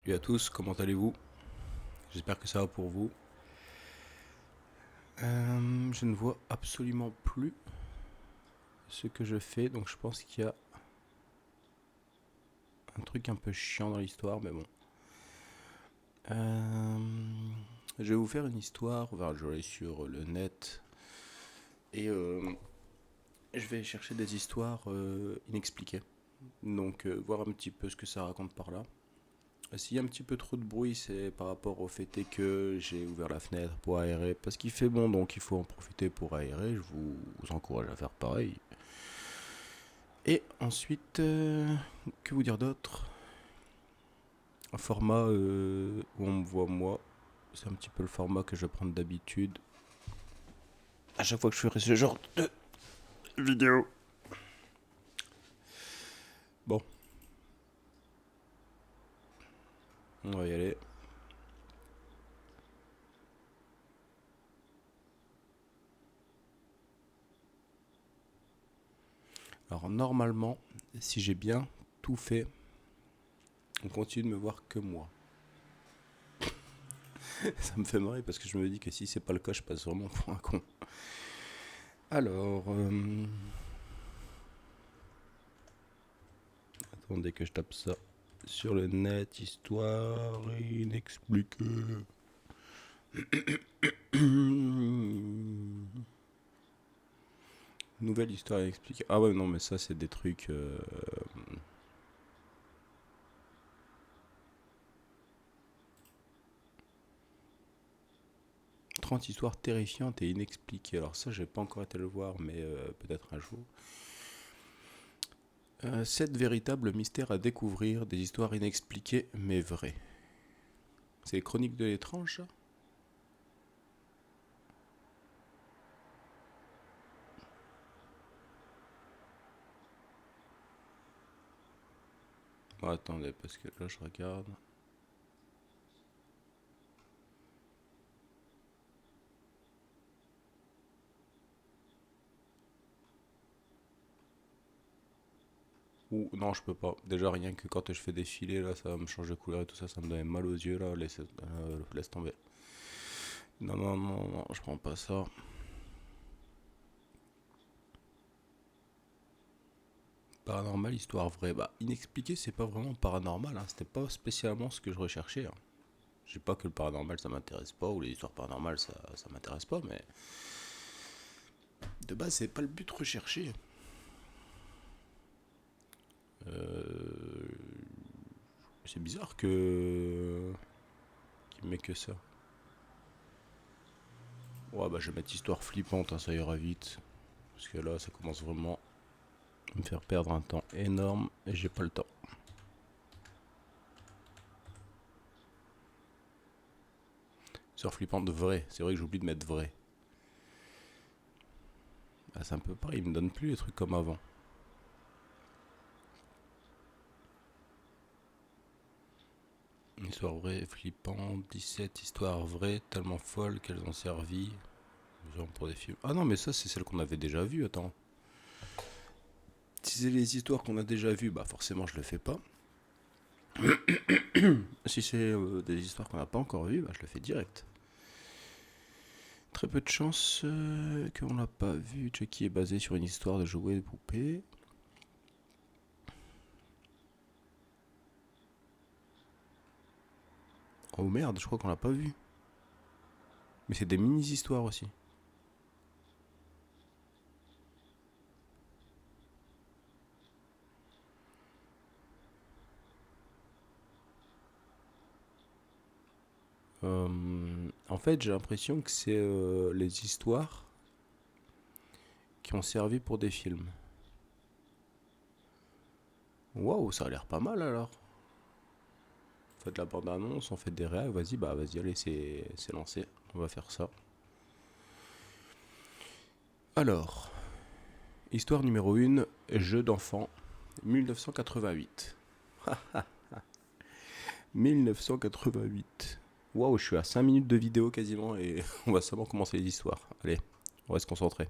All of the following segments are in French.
Salut à tous, comment allez-vous? J'espère que ça va pour vous. Je ne vois absolument plus ce que je fais, donc je pense qu'il y a un truc un peu chiant dans l'histoire, mais bon. Euh, je vais vous faire une histoire, enfin, je vais aller sur le net et je vais chercher des histoires inexpliquées. Donc voir un petit peu ce que ça raconte par là. S'il y a un petit peu trop de bruit, c'est par rapport au fait est que j'ai ouvert la fenêtre pour aérer, parce qu'il fait bon, donc il faut en profiter pour aérer. Je vous encourage à faire pareil. Et ensuite, que vous dire d'autre? Un format où on me voit moi, c'est un petit peu le format que je prends d'habitude. À chaque fois que je ferai ce genre de vidéo. Bon, on va y aller. Alors normalement, si j'ai bien tout fait, on continue de me voir que moi. Ça me fait marrer parce que je me dis que si c'est pas le cas, je passe vraiment pour un con. Alors, attendez que je tape ça sur le net, histoire inexpliquée. Nouvelle histoire inexpliquée. Ah ouais, non, mais ça, c'est des trucs. 30 histoires terrifiantes et inexpliquées. Alors, ça, j'ai pas encore été le voir, mais peut-être un jour. 7 véritables mystères à découvrir, des histoires inexpliquées mais vraies. C'est les chroniques de l'étrange, ça? Bon, attendez, parce que là, je regarde. Ou non, je peux pas. Déjà, rien que quand je fais défiler, là, ça va me changer de couleur et tout ça, ça me donne mal aux yeux, là. Laisse tomber. Non, non, non, non, je prends pas ça. Paranormal, histoire vraie. Bah, inexpliqué, c'est pas vraiment paranormal, hein. C'était pas spécialement ce que je recherchais, hein. Je dis pas que le paranormal ça m'intéresse pas, ou les histoires paranormales ça m'intéresse pas, mais de base, c'est pas le but recherché. Euh, c'est bizarre que. Qu'il met que ça. Ouais, bah, je vais mettre histoire flippante, hein, ça ira vite. Parce que là, ça commence vraiment à me faire perdre un temps énorme et j'ai pas le temps. Histoire flippante vrai, c'est vrai que j'oublie de mettre vrai. Ah, c'est un peu pareil, il me donne plus les trucs comme avant. Histoire vraie, flippante, 17 histoires vraies, tellement folles qu'elles ont servi. Genre pour des films. Ah non, mais ça, c'est celle qu'on avait déjà vue, attends. Si c'est les histoires qu'on a déjà vues, bah forcément, je le fais pas. Si c'est des histoires qu'on n'a pas encore vues, bah je le fais direct. Très peu de chances qu'on l'a pas vu. Chucky est basé sur une histoire de jouets de poupées. Oh merde, je crois qu'on l'a pas vu. Mais c'est des mini-histoires aussi. En fait, j'ai l'impression que c'est les histoires qui ont servi pour des films. Waouh, ça a l'air pas mal alors. Faites la bande-annonce, on fait des réels, vas-y, bah vas-y, allez, c'est lancé. On va faire ça. Alors, histoire numéro 1, jeu d'enfant, 1988. 1988. Waouh, je suis à 5 minutes de vidéo quasiment et on va seulement commencer les histoires. Allez, on va se concentrer.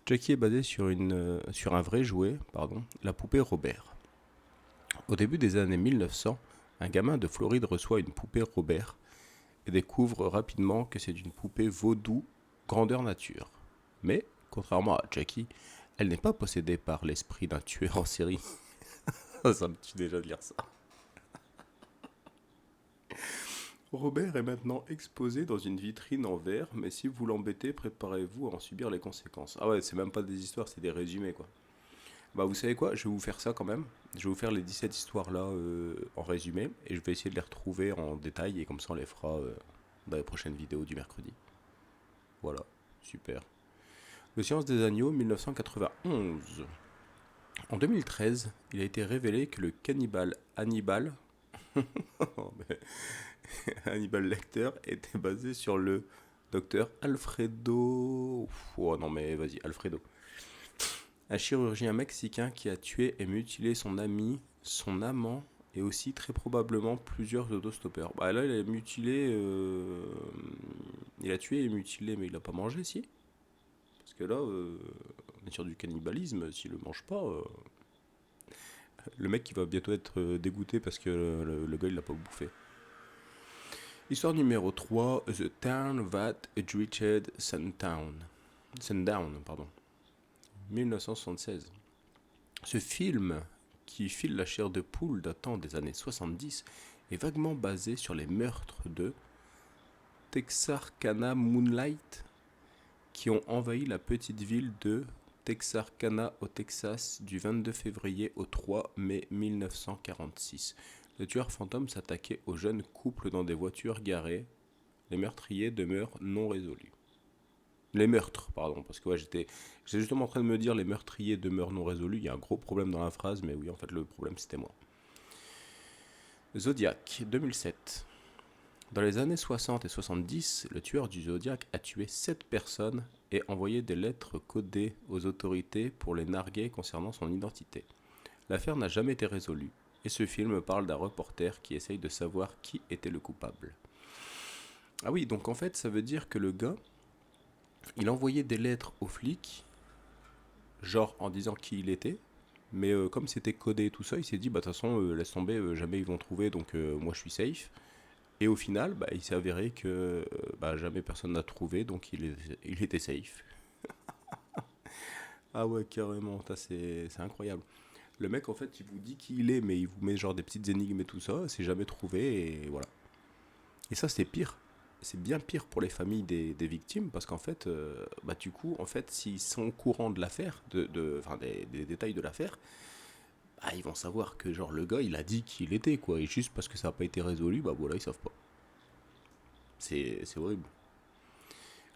Chucky est basé sur un vrai jouet, pardon, la poupée Robert. Au début des années 1900, Un gamin de Floride reçoit une poupée Robert et découvre rapidement que c'est une poupée vaudou grandeur nature. Mais, contrairement à Jackie, elle n'est pas possédée par l'esprit d'un tueur en série. Ça me tue déjà de lire ça. Robert est maintenant exposé dans une vitrine en verre, mais si vous l'embêtez, préparez-vous à en subir les conséquences. Ah ouais, c'est même pas des histoires, c'est des résumés quoi. Bah vous savez quoi, je vais vous faire ça quand même. Je vais vous faire les 17 histoires là en résumé, et je vais essayer de les retrouver en détail, et comme ça on les fera dans les prochaines vidéos du mercredi. Voilà, super. Le Silence des agneaux, 1991. En 2013, il a été révélé que le cannibale Hannibal, Hannibal Lecter, était basé sur le docteur Alfredo. Oh non mais vas-y, Alfredo. Un chirurgien mexicain qui a tué et mutilé son ami, son amant et aussi très probablement plusieurs autostoppeurs. Bah là, il a mutilé. Il a tué et mutilé, mais il a pas mangé, si. Parce que là, on est sur du cannibalisme. S'il le mange pas, le mec il va bientôt être dégoûté parce que le gars il l'a pas bouffé. Histoire numéro 3, The Town That Dreaded Sundown. Sundown, pardon. 1976. Ce film, qui file la chair de poule datant des années 70, est vaguement basé sur les meurtres de Texarkana Moonlight, qui ont envahi la petite ville de Texarkana au Texas du 22 février au 3 mai 1946. Le tueur fantôme s'attaquait aux jeunes couples dans des voitures garées. Les meurtriers demeurent non résolus. Les meurtres, pardon, parce que ouais, j'étais justement en train de me dire les meurtriers demeurent non résolus. Il y a un gros problème dans la phrase, mais oui, en fait, le problème c'était moi. Zodiac, 2007. Dans les années 60 et 70, le tueur du Zodiac a tué 7 personnes et envoyé des lettres codées aux autorités pour les narguer concernant son identité. L'affaire n'a jamais été résolue, et ce film parle d'un reporter qui essaye de savoir qui était le coupable. Ah oui, donc en fait, ça veut dire que le gars, il envoyait des lettres aux flics, genre en disant qui il était, mais comme c'était codé et tout ça, il s'est dit, bah de toute façon, laisse tomber, jamais ils vont trouver, donc moi je suis safe. Et au final, bah, il s'est avéré que bah, jamais personne n'a trouvé, donc il était safe. Ah ouais, carrément, c'est incroyable. Le mec, en fait, il vous dit qui il est, mais il vous met genre des petites énigmes et tout ça, c'est jamais trouvé, et voilà. Et ça, c'est pire. C'est bien pire pour les familles des victimes, parce qu'en fait, bah, du coup, en fait, s'ils sont au courant de l'affaire, enfin, des détails de l'affaire, bah, ils vont savoir que genre le gars, il a dit qui il était, quoi. Et juste parce que ça n'a pas été résolu, bah voilà, ils savent pas. C'est horrible.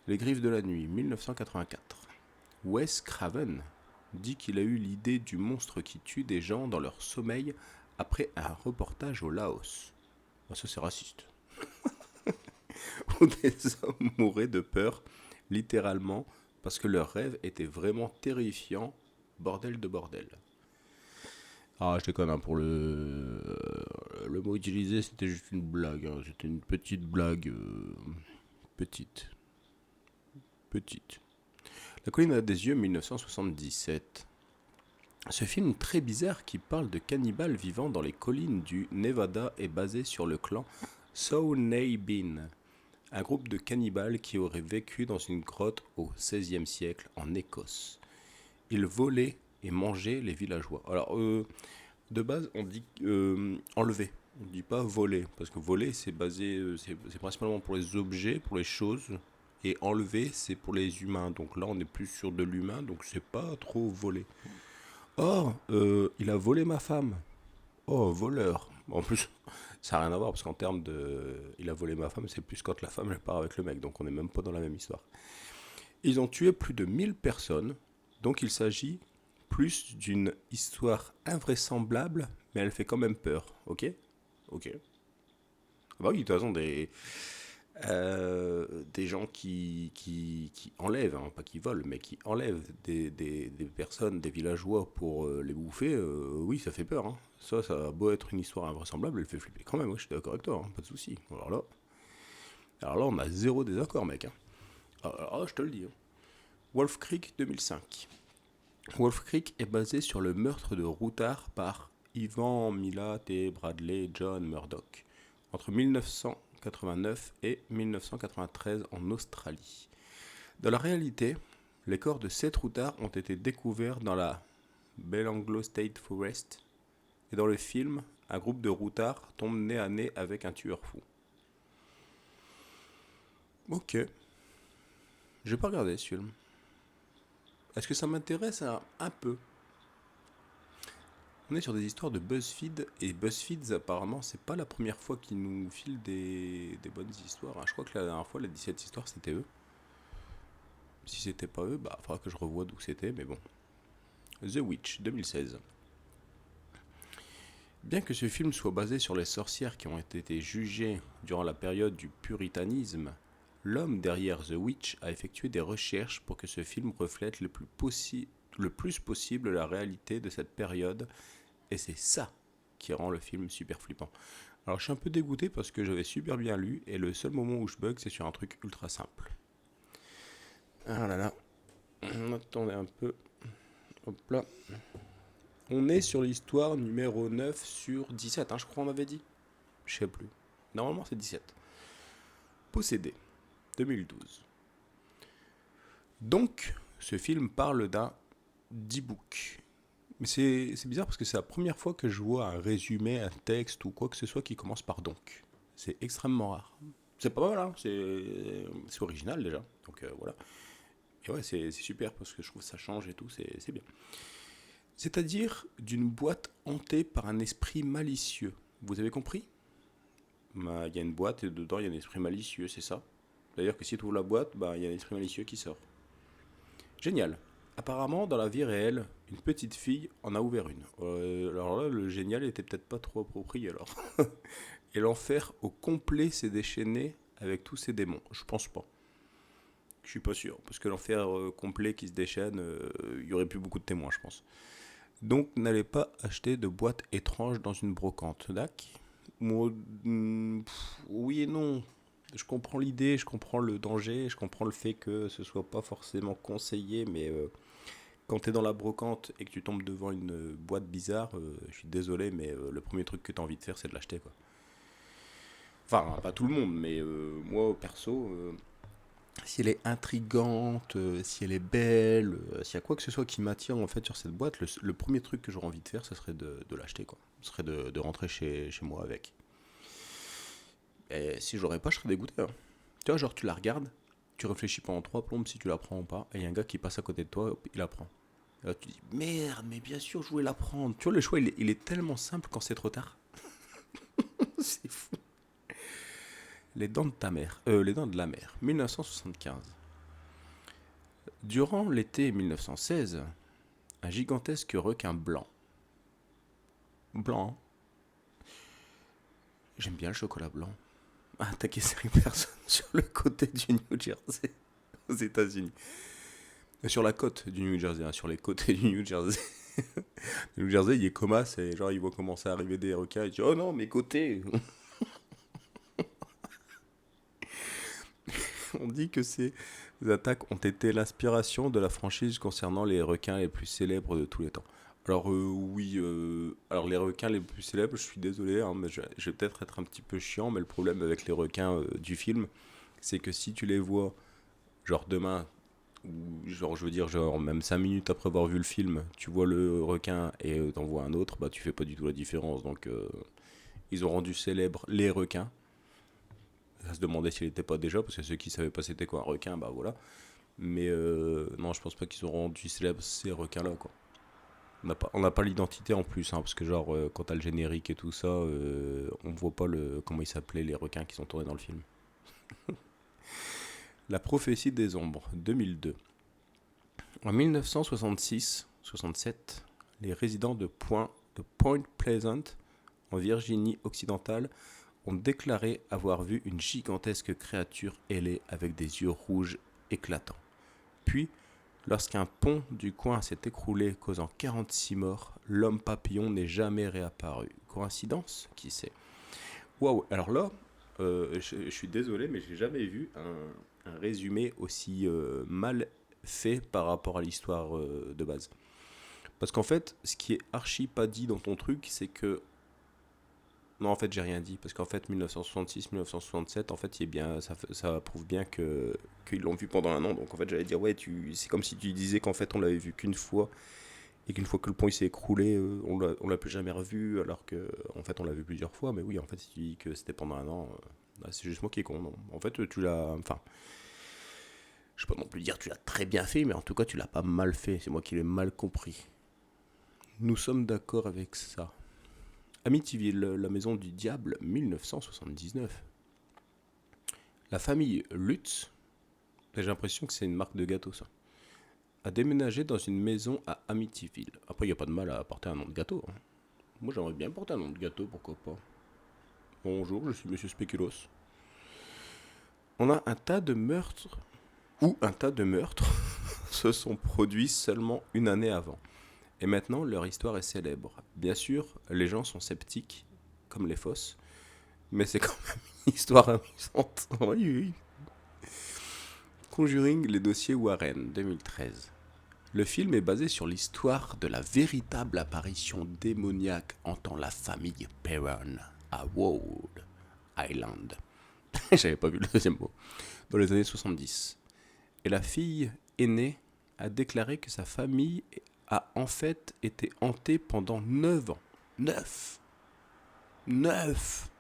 Les Griffes de la Nuit, 1984. Wes Craven dit qu'il a eu l'idée du monstre qui tue des gens dans leur sommeil après un reportage au Laos. Ah, ça, c'est raciste. Où des hommes mouraient de peur, littéralement, parce que leur rêve était vraiment terrifiant. Bordel de bordel. Ah, je déconne, hein, pour le mot utilisé, c'était juste une blague. Hein. C'était une petite blague. Petite. Petite. La colline a des yeux, 1977. Ce film très bizarre qui parle de cannibales vivant dans les collines du Nevada est basé sur le clan Saunabin, un groupe de cannibales qui aurait vécu dans une grotte au XVIe siècle en Écosse. Ils volaient et mangeaient les villageois. Alors, de base, on dit enlever. On ne dit pas voler, parce que voler, c'est basé, c'est principalement pour les objets, pour les choses, et enlever, c'est pour les humains. Donc là, on est plus sur de l'humain, donc c'est pas trop voler. Oh, il a volé ma femme. Oh, voleur. En plus, ça n'a rien à voir, parce qu'en termes de... Il a volé ma femme, c'est plus quand la femme, elle part avec le mec, donc on n'est même pas dans la même histoire. Ils ont tué plus de 1000 personnes, donc il s'agit plus d'une histoire invraisemblable, mais elle fait quand même peur, ok? Ok. Bah oui, de toute façon, des gens qui enlèvent, hein, pas qui volent, mais qui enlèvent des personnes, des villageois pour les bouffer, oui, ça fait peur. Hein. Ça a beau être une histoire invraisemblable, elle fait flipper quand même, ouais, je suis d'accord avec toi, hein, pas de souci. Alors là, on a zéro désaccord, mec. Hein. Alors là, je te le dis. Hein. Wolf Creek 2005. Wolf Creek est basé sur le meurtre de Routard par Ivan Milat et Bradley John Murdoch entre 1989 et 1993 en Australie. Dans la réalité, les corps de 7 routards ont été découverts dans la Belanglo State Forest et dans le film, un groupe de routards tombe nez à nez avec un tueur fou. Ok, je vais pas regarder ce film. Est-ce que ça m'intéresse un peu? On est sur des histoires de BuzzFeed, et BuzzFeed, apparemment, c'est pas la première fois qu'ils nous filent des bonnes histoires, hein. Je crois que la dernière fois, les 17 histoires, c'était eux. Si c'était pas eux, bah, il faudra que je revoie d'où c'était, mais bon. The Witch, 2016. Bien que ce film soit basé sur les sorcières qui ont été jugées durant la période du puritanisme, l'homme derrière The Witch a effectué des recherches pour que ce film reflète le plus possible la réalité de cette période, et c'est ça qui rend le film super flippant. Alors je suis un peu dégoûté parce que j'avais super bien lu, et le seul moment où je bug, c'est sur un truc ultra simple. Ah là là, attendez un peu, hop là. On est sur l'histoire numéro 9 sur 17, je crois on m'avait dit. Je sais plus. Normalement c'est 17. Possédé, 2012. Donc, ce film parle d'un D-book. Mais c'est bizarre parce que c'est la première fois que je vois un résumé, un texte ou quoi que ce soit qui commence par donc. C'est extrêmement rare. C'est pas mal, hein, c'est original déjà. Donc voilà. Et ouais, c'est super parce que je trouve que ça change et tout, c'est bien. C'est-à-dire d'une boîte hantée par un esprit malicieux. Vous avez compris? Il y a une boîte et dedans il y a un esprit malicieux, c'est ça. D'ailleurs que si tu ouvres la boîte, il y a un esprit malicieux qui sort. Génial. Apparemment, dans la vie réelle, une petite fille en a ouvert une. Alors là, le génial était peut-être pas trop approprié alors. Et l'enfer au complet s'est déchaîné avec tous ces démons. Je pense pas. Je suis pas sûr. Parce que l'enfer complet qui se déchaîne, il y aurait plus beaucoup de témoins, je pense. Donc, n'allez pas acheter de boîtes étranges dans une brocante. D'accord? Moi, oui et non. Je comprends l'idée, je comprends le danger, je comprends le fait que ce soit pas forcément conseillé, mais quand tu es dans la brocante et que tu tombes devant une boîte bizarre, je suis désolé, mais le premier truc que tu as envie de faire, c'est de l'acheter, quoi. Enfin, pas tout le monde, mais moi, perso, si elle est intrigante, si elle est belle, s'il y a quoi que ce soit qui m'attire en fait sur cette boîte, le premier truc que j'aurais envie de faire, ce serait de l'acheter, quoi. Ce serait de rentrer chez moi avec. Et si je l'aurais pas, je serais dégoûté, hein. Tu vois, genre, tu la regardes, tu réfléchis pendant trois plombes si tu la prends ou pas, et il y a un gars qui passe à côté de toi, hop, il la prend. Et là, tu dis, merde, mais bien sûr, je voulais la prendre. Tu vois, le choix, il est tellement simple quand c'est trop tard. C'est fou. Les dents de ta mère. Les dents de la mer, 1975. Durant l'été 1916, un gigantesque requin blanc. Blanc, hein. J'aime bien le chocolat blanc. A attaqué 5 personnes sur le côté du New Jersey, aux États-Unis. Sur la côte du New Jersey, sur les côtés du New Jersey. Le New Jersey, il est coma, c'est genre, il voit commencer à arriver des requins, il dit, oh non, mes côtés. On dit que ces attaques ont été l'inspiration de la franchise concernant les requins les plus célèbres de tous les temps. Alors oui, alors les requins les plus célèbres, je suis désolé, hein, mais je vais peut-être être un petit peu chiant, mais le problème avec les requins du film, c'est que si tu les vois, genre demain, ou genre je veux dire, genre même 5 minutes après avoir vu le film, tu vois le requin et t'en vois un autre, bah tu fais pas du tout la différence. Donc ils ont rendu célèbres les requins. Ça se demandait s'il n'était pas déjà, parce que ceux qui savaient pas c'était quoi un requin, bah voilà. Mais non, je pense pas qu'ils ont rendu célèbres ces requins-là, quoi. On n'a pas l'identité en plus, hein, parce que genre, quand t'as le générique et tout ça, on voit pas comment ils s'appelaient les requins qui sont tournés dans le film. La prophétie des ombres, 2002. En 1966-67, les résidents de Point Pleasant, en Virginie occidentale, ont déclaré avoir vu une gigantesque créature ailée avec des yeux rouges éclatants. Puis, lorsqu'un pont du coin s'est écroulé, causant 46 morts, l'homme papillon n'est jamais réapparu. Coïncidence? Qui sait? Waouh, alors là, je suis désolé, mais j'ai jamais vu un résumé aussi mal fait par rapport à l'histoire de base. Parce qu'en fait, ce qui est archi pas dit dans ton truc, c'est que... Non, en fait, j'ai rien dit. Parce qu'en fait, 1966, 1967, en fait, il est bien, ça prouve bien que qu'ils l'ont vu pendant un an. Donc, en fait, j'allais dire, ouais, c'est comme si tu disais qu'en fait, on l'avait vu qu'une fois. Et qu'une fois que le pont il s'est écroulé, on l'a plus jamais revu. Alors que, en fait, on l'a vu plusieurs fois. Mais oui, en fait, si tu dis que c'était pendant un an, c'est juste moi qui est con. Non. En fait, tu l'as... Enfin, je peux pas non plus dire que tu l'as très bien fait. Mais en tout cas, tu l'as pas mal fait. C'est moi qui l'ai mal compris. Nous sommes d'accord avec ça. Amityville, la maison du diable, 1979. La famille Lutz, j'ai l'impression que c'est une marque de gâteau ça, a déménagé dans une maison à Amityville. Après, il n'y a pas de mal à porter un nom de gâteau, hein. Moi, j'aimerais bien porter un nom de gâteau, pourquoi pas. Bonjour, je suis Monsieur Spéculos. On a un tas de meurtres, ou un tas de meurtres, se sont produits seulement une année avant. Et maintenant, leur histoire est célèbre. Bien sûr, les gens sont sceptiques, comme les fosses, mais c'est quand même une histoire amusante. Oui, oui. Conjuring, les dossiers Warren, 2013. Le film est basé sur l'histoire de la véritable apparition démoniaque hantant la famille Perron à Ward Island. J'avais pas vu le deuxième mot. Dans les années 70. Et la fille aînée a déclaré que sa famille a en fait été hantée pendant 9 ans. 9 9.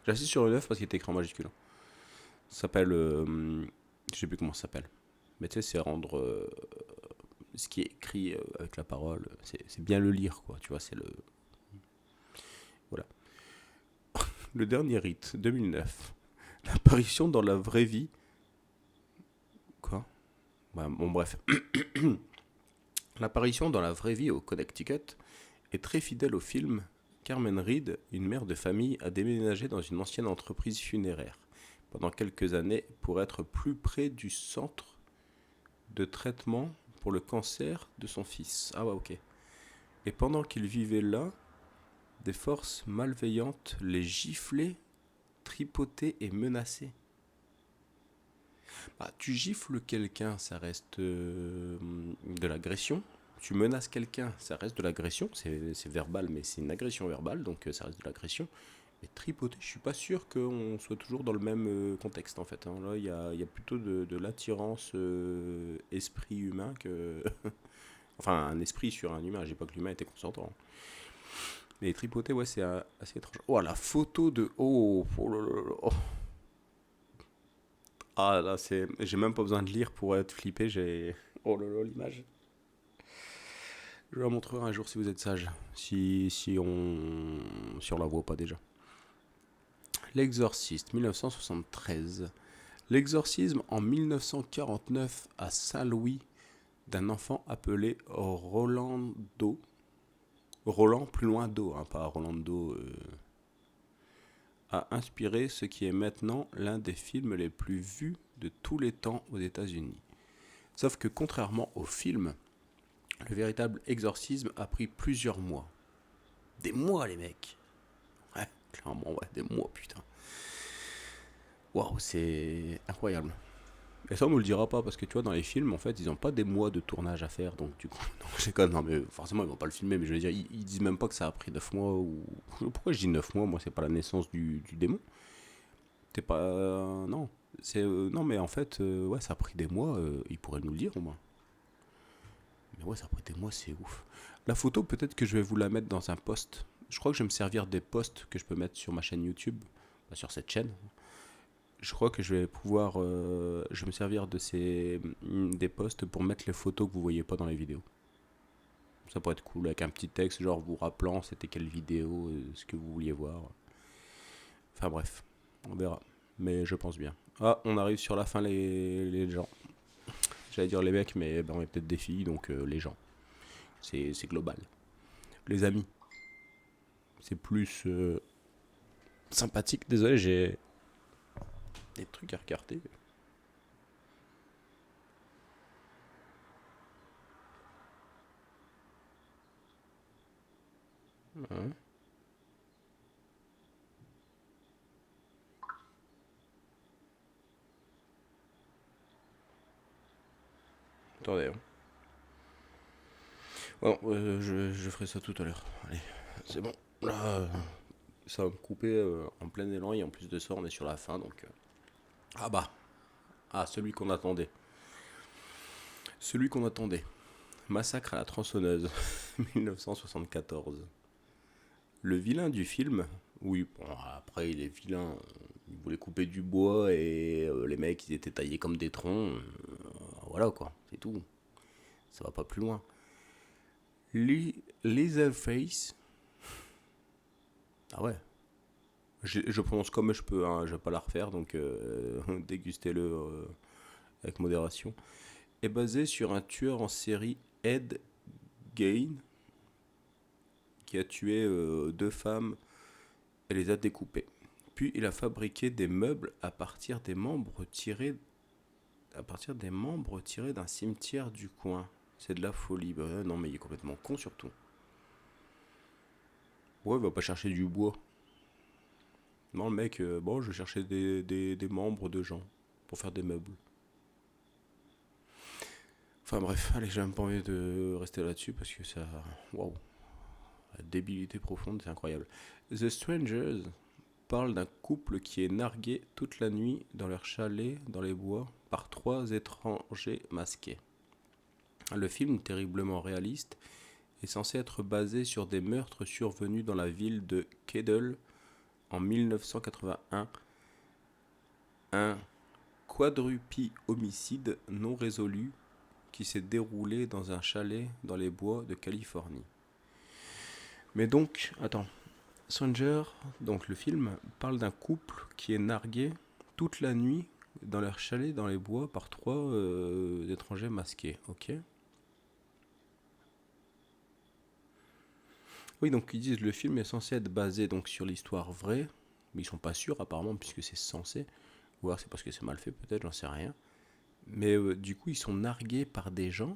J'insiste sur le 9 parce qu'il est écrit en majuscule. Ça s'appelle... je sais plus comment ça s'appelle. Mais tu sais, c'est rendre ce qui est écrit avec la parole. C'est bien le lire, quoi. Tu vois, c'est le... Voilà. Le dernier rite, 2009. L'apparition dans la vraie vie... Quoi? Ouais, bon, bref. L'apparition dans la vraie vie au Connecticut est très fidèle au film. Carmen Reed, une mère de famille, a déménagé dans une ancienne entreprise funéraire pendant quelques années pour être plus près du centre de traitement pour le cancer de son fils. Ah ouais, ok. Et pendant qu'il vivait là, des forces malveillantes les giflaient, tripotaient et menaçaient. Bah, tu gifles quelqu'un, ça reste de l'agression. Tu menaces quelqu'un, ça reste de l'agression. C'est verbal, mais c'est une agression verbale, donc ça reste de l'agression. Mais tripoter, je suis pas sûr qu'on soit toujours dans le même contexte en fait, hein. Là, il y a plutôt de l'attirance esprit humain que. Enfin, un esprit sur un humain. J'ai pas que l'humain était consentant. Mais tripoter, ouais, c'est assez étrange. Oh, la photo de. Oh là là là. Oh. Ah là, c'est. J'ai même pas besoin de lire pour être flippé. J'ai. Oh là là, l'image. Je la montrerai un jour si vous êtes sage. Si on la voit pas déjà. L'Exorciste, 1973. L'exorcisme en 1949 à Saint-Louis d'un enfant appelé Rolando. Roland, plus loin d'eau, hein, pas Rolando. A inspiré ce qui est maintenant l'un des films les plus vus de tous les temps aux États-Unis. Sauf que contrairement au film, le véritable exorcisme a pris plusieurs mois. Des mois, les mecs. Ouais, clairement, ouais, des mois, putain. Waouh, c'est incroyable. Et ça, on nous le dira pas parce que tu vois, dans les films, en fait, ils ont pas des mois de tournage à faire. Donc, du coup, non, je déconne, non, mais forcément, ils vont pas le filmer. Mais je veux dire, ils disent même pas que ça a pris 9 mois ou. Pourquoi je dis 9 mois? Moi, c'est pas la naissance du démon. T'es pas. Non. Non, mais en fait, ouais, ça a pris des mois. Ils pourraient nous le dire au moins. Mais ouais, ça a pris des mois, c'est ouf. La photo, peut-être que je vais vous la mettre dans un post. Je crois que je vais me servir des posts que je peux mettre sur ma chaîne YouTube, sur cette chaîne. Je crois que je vais pouvoir, je vais me servir de des posts pour mettre les photos que vous voyez pas dans les vidéos. Ça pourrait être cool avec un petit texte, genre vous rappelant c'était quelle vidéo, ce que vous vouliez voir. Enfin bref, on verra. Mais je pense bien. Ah, on arrive sur la fin les gens. J'allais dire les mecs, mais ben, on est peut-être des filles, donc les gens. C'est global. Les amis. C'est plus sympathique. Désolé, j'ai des trucs à recarter. Hein. Attendez, hein. Bon, je ferai ça tout à l'heure. Allez, c'est bon. Là, ça va me couper en plein élan et en plus de ça, on est sur la fin donc. Ah bah, ah, celui qu'on attendait. Celui qu'on attendait. Massacre à la tronçonneuse, 1974. Le vilain du film, oui, bon, après il est vilain, il voulait couper du bois et les mecs ils étaient taillés comme des troncs, voilà quoi, c'est tout, ça va pas plus loin. Leatherface, ah ouais, je prononce comme je peux, hein, je vais pas la refaire donc dégustez-le avec modération, est basé sur un tueur en série Ed Gein qui a tué deux femmes et les a découpées. Puis il a fabriqué des meubles à partir des membres tirés d'un cimetière du coin. C'est de la folie. Bah, non, mais il est complètement con surtout. Ouais, il va pas chercher du bois. Non, le mec, bon, je cherchais des membres de gens pour faire des meubles. Enfin bref, allez, j'ai même pas envie de rester là-dessus parce que ça. Waouh, la débilité profonde, c'est incroyable. The Strangers parle d'un couple qui est nargué toute la nuit dans leur chalet dans les bois par trois étrangers masqués. Le film, terriblement réaliste, est censé être basé sur des meurtres survenus dans la ville de Kedel en 1981, un quadrupi-homicide non résolu qui s'est déroulé dans un chalet dans les bois de Californie. Mais donc, attends, Stranger, donc le film, parle d'un couple qui est nargué toute la nuit dans leur chalet dans les bois par trois étrangers masqués, ok. Oui, donc ils disent le film est censé être basé donc sur l'histoire vraie, mais ils sont pas sûrs apparemment puisque c'est censé, ou alors c'est parce que c'est mal fait peut-être, j'en sais rien. Mais du coup ils sont nargués par des gens,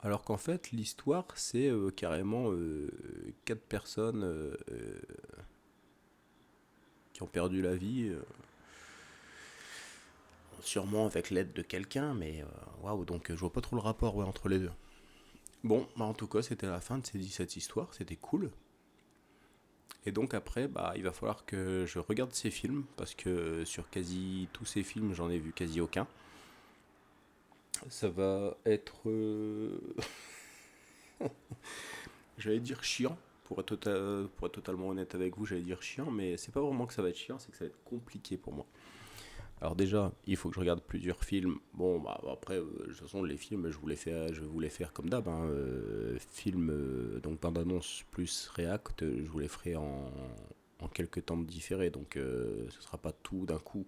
alors qu'en fait l'histoire c'est carrément quatre personnes qui ont perdu la vie, sûrement avec l'aide de quelqu'un, mais waouh, donc je vois pas trop le rapport ouais, entre les deux. Bon, bah en tout cas c'était la fin de cette histoire, c'était cool. Et donc après, bah, il va falloir que je regarde ces films, parce que sur quasi tous ces films, j'en ai vu quasi aucun. Ça va être, j'allais dire chiant, pour être totalement honnête avec vous, j'allais dire chiant, mais c'est pas vraiment que ça va être chiant, c'est que ça va être compliqué pour moi. Alors déjà, il faut que je regarde plusieurs films. Bon, bah après, de toute façon, les films, je vais vous les faire comme d'hab. Hein, films, donc bande-annonce plus react, je vous les ferai en quelques temps différés. Donc ce sera pas tout d'un coup.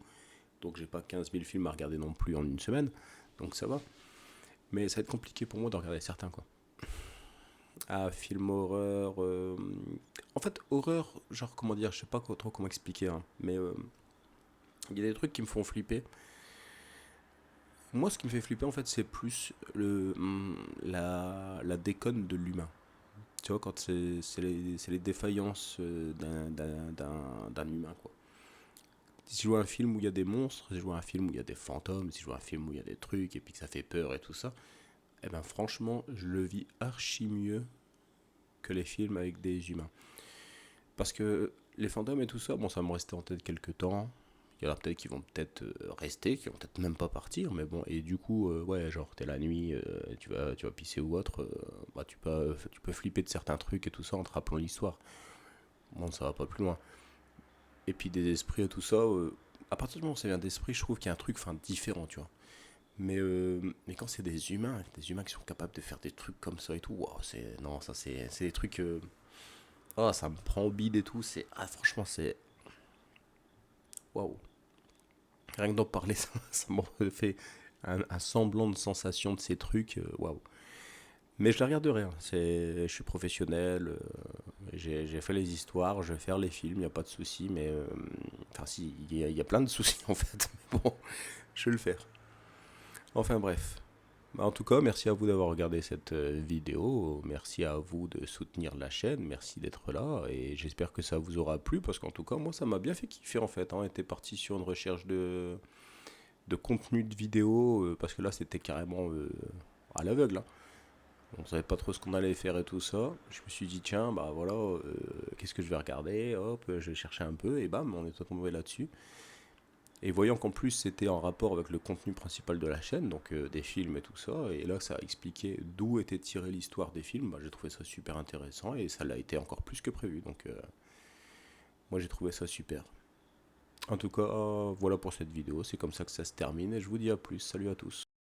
Donc j'ai pas 15 000 films à regarder non plus en une semaine. Donc ça va. Mais ça va être compliqué pour moi de regarder certains, quoi. Ah, film horreur. En fait, horreur, genre, comment dire, je sais pas trop comment expliquer, hein, mais il y a des trucs qui me font flipper. Moi, ce qui me fait flipper, en fait, c'est plus la déconne de l'humain. Tu vois, quand c'est les défaillances d'un humain, quoi. Si je vois un film où il y a des monstres, si je vois un film où il y a des fantômes, si je vois un film où il y a des trucs et puis que ça fait peur et tout ça, eh ben franchement, je le vis archi mieux que les films avec des humains. Parce que les fantômes et tout ça, bon, ça me restait en tête quelques temps. Il y en a peut-être qui vont peut-être rester, qui vont peut-être même pas partir, mais bon, et du coup, ouais, genre, t'es la nuit, tu vas pisser ou autre, bah, tu peux flipper de certains trucs et tout ça en te rappelant l'histoire. Bon, ça va pas plus loin. Et puis des esprits et tout ça, à partir du moment où ça vient d'esprit, je trouve qu'il y a un truc, enfin, différent, tu vois. Mais quand c'est des humains qui sont capables de faire des trucs comme ça et tout, waouh, non, ça c'est des trucs, oh, ça me prend au bide et tout, franchement, c'est, waouh. Rien que d'en parler, ça me fait un semblant de sensation de ces trucs. Waouh. Mais je la regarderai. Hein. Je suis professionnel. J'ai fait les histoires. Je vais faire les films. Il n'y a pas de souci. Mais. Enfin, si, il y a plein de soucis en fait. Mais bon, je vais le faire. Enfin, bref. Bah, en tout cas, merci à vous d'avoir regardé cette vidéo. Merci à vous de soutenir la chaîne. Merci d'être là. Et j'espère que ça vous aura plu. Parce qu'en tout cas, moi, ça m'a bien fait kiffer en fait. On était parti sur une recherche de contenu de vidéo, parce que là c'était carrément à l'aveugle. Hein. On savait pas trop ce qu'on allait faire et tout ça. Je me suis dit, tiens, bah voilà, qu'est-ce que je vais regarder? Hop, je vais chercher un peu et bam, on est tombé là-dessus. Et voyant qu'en plus c'était en rapport avec le contenu principal de la chaîne, donc des films et tout ça, et là ça a expliqué d'où était tirée l'histoire des films, bah, j'ai trouvé ça super intéressant et ça l'a été encore plus que prévu. Donc moi j'ai trouvé ça super. En tout cas, voilà pour cette vidéo, c'est comme ça que ça se termine et je vous dis à plus, salut à tous.